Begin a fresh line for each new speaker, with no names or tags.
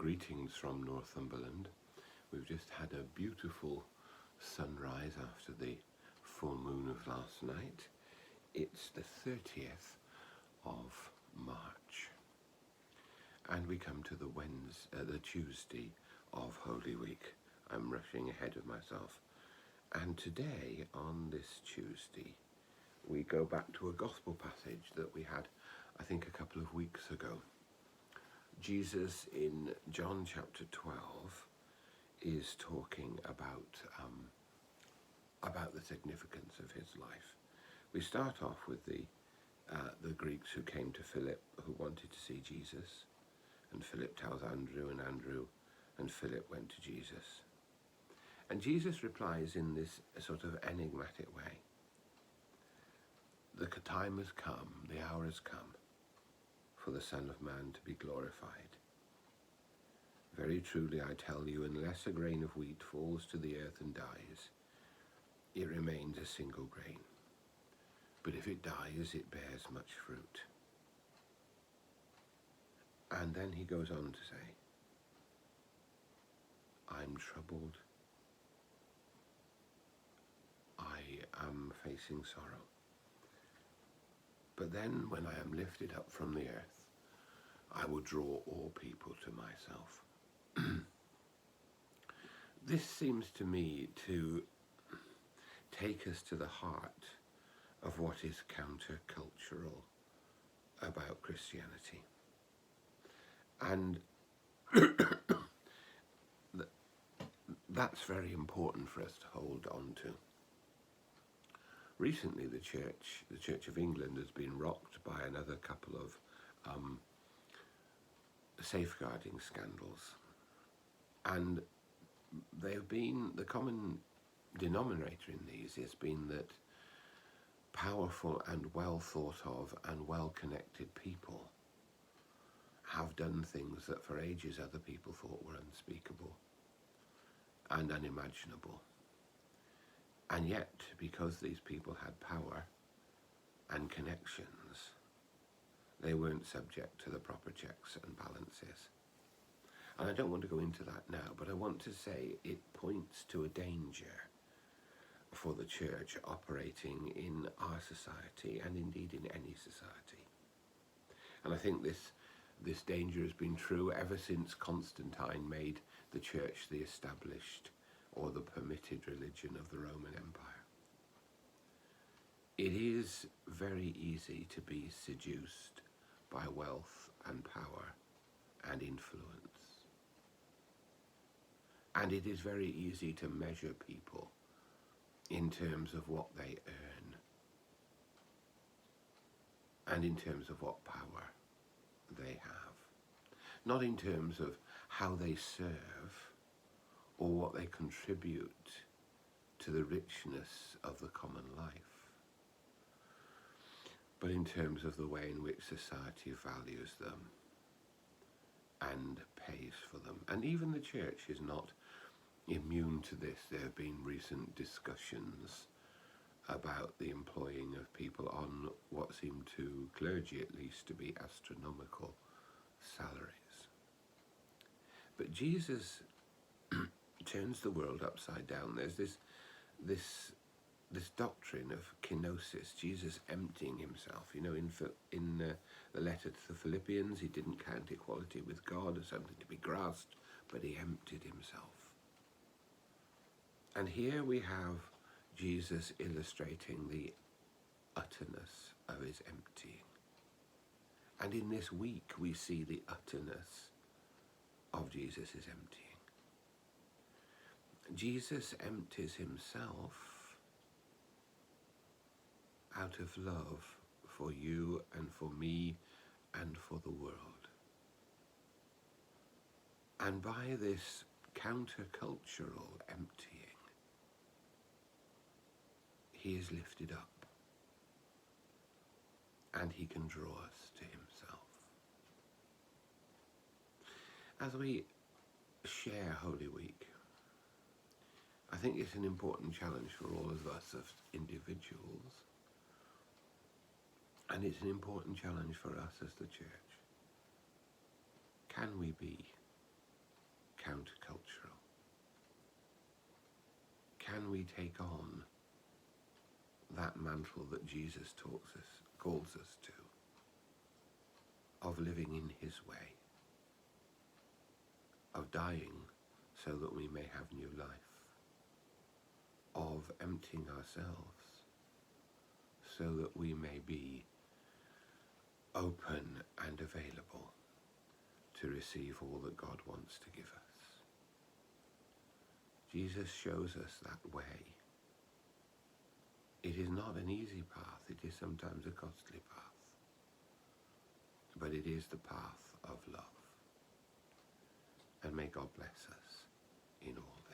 Greetings from Northumberland. We've just had a beautiful sunrise after the full moon of last night. It's the 30th of March, and we come to the Tuesday of Holy Week. I'm rushing ahead of myself. And today, on this Tuesday, we go back to a gospel passage that we had, I think, a couple of weeks ago. Jesus in John chapter 12 is talking about the significance of his life. We start off with the Greeks who came to Philip, who wanted to see Jesus, and Philip tells Andrew, and Philip went to Jesus. And Jesus replies in this sort of enigmatic way. The time has come, the hour has come, for the Son of Man to be glorified. Very truly I tell you, unless a grain of wheat falls to the earth and dies, it remains a single grain. But if it dies, it bears much fruit. And then he goes on to say, I'm troubled. I am facing sorrow. But then when I am lifted up from the earth, I will draw all people to myself. This seems to me to take us to the heart of what is countercultural about Christianity. And that's very important for us to hold on to. Recently, the Church of England has been rocked by another couple of safeguarding scandals. And they've been, the common denominator in these has been that powerful and well thought of and well connected people have done things that for ages other people thought were unspeakable and unimaginable. And yet, because these people had power and connections, they weren't subject to the proper checks and balances. And I don't want to go into that now, but I want to say it points to a danger for the church operating in our society and indeed in any society. And I think this danger has been true ever since Constantine made the church the established or the permitted religion of the Roman Empire. It is very easy to be seduced by wealth and power and influence. And it is very easy to measure people in terms of what they earn and in terms of what power they have, not in terms of how they serve or what they contribute to the richness of the common life, but in terms of the way in which society values them and pays for them. And even the church is not immune to this. There have been recent discussions about the employing of people on what seem to clergy at least to be astronomical salaries. But Jesus turns the world upside down. There's this doctrine of kenosis, Jesus emptying himself. You know, in the letter to the Philippians, he didn't count equality with God as something to be grasped, but he emptied himself. And here we have Jesus illustrating the utterness of his emptying. And in this week, we see the utterness of Jesus' emptying. Jesus empties himself out of love for you and for me and for the world. And by this countercultural emptying, he is lifted up and he can draw us to himself. As we share Holy Week, I think it's an important challenge for all of us as individuals, and it's an important challenge for us as the church. Can we be countercultural? Can we take on that mantle that Jesus calls us to, of living in his way, of dying so that we may have new life, of emptying ourselves so that we may be open and available to receive all that God wants to give us? Jesus shows us that way. It is not an easy path, it is sometimes a costly path, but it is the path of love. And may God bless us in all.